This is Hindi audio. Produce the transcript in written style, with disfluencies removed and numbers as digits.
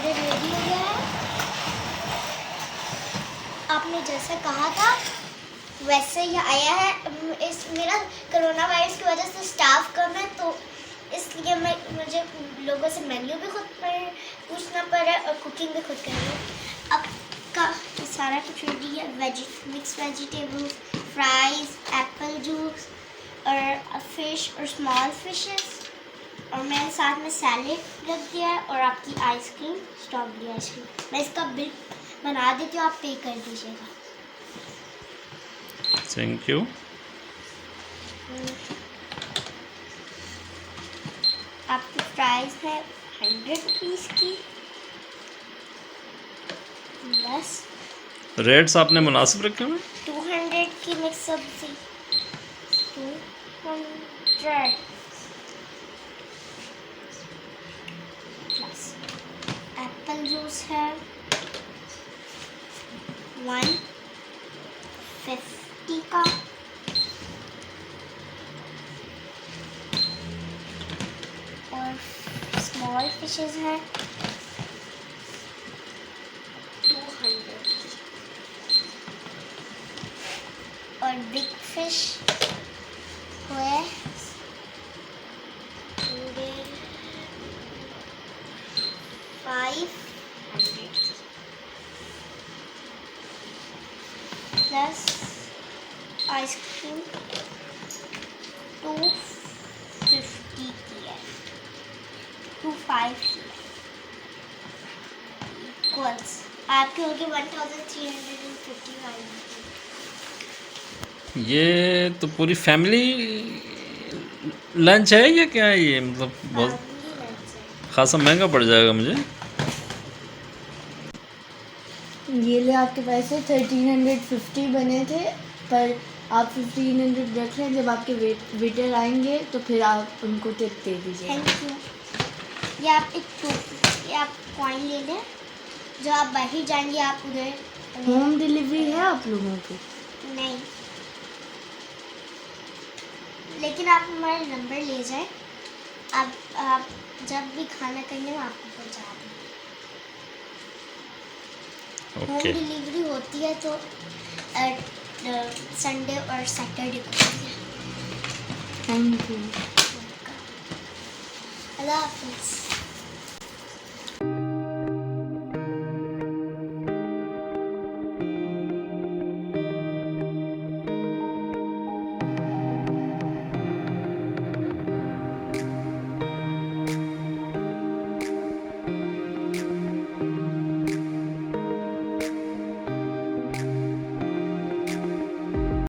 ऑर्डर रेडी हो गया है। आपने जैसा कहा था वैसे ही आया है। इस मेरा कोरोना वायरस की वजह से स्टाफ कम है, तो इसलिए मुझे लोगों से मेन्यू भी खुद पूछना पड़ा और कुकिंग भी खुद करनी है। अब का सारा कुछ रेडी है। Mix vegetable, fries, Apple juice और फिश और स्मॉल फिशेस, और मैंने साथ में सैलेड रख दिया है और आपकी आइसक्रीम, स्ट्रॉबेरी आइसक्रीम। मैं इसका बिल बना देती हूँ, आप पे कर दीजिएगा। Thank you. आपकी प्राइस है 100 रुपीज़ की। बस रेट्स आपने मुनासिब रखे हुए? 200 की मिक्स सब्जी, 200 प्लस एप्पल जूस है 150 का, और स्मॉल फिशेस हैं 200 की, और बिग फिश हुए 500 प्लस आइसक्रीम 250 की है, 25 की है। इक्वल्स आपके होगी 1355। ये तो पूरी फैमिली लंच है या क्या है ये? मतलब बहुत फैमिली लंच है। खासा महंगा पड़ जाएगा मुझे। ये ले आपके पैसे 1350 बने थे, पर आप 1500 रख लें। जब आपके वेटर आएंगे तो फिर आप उनको टिप दे दीजिए। Thank you. ये आप ये आप कॉइन ले लें। जो आप बाहर जाएंगे आप उधर होम डिलीवरी है आप लोगों की? नहीं, लेकिन आप हमारा नंबर ले जाएं। आप जब भी खाना कहेंगे मैं आपको पहुंचा दूँगी। Home okay. डिलीवरी होती है तो संडे और सैटरडे को होती है। Thank you. अल्लाह हाफिज़।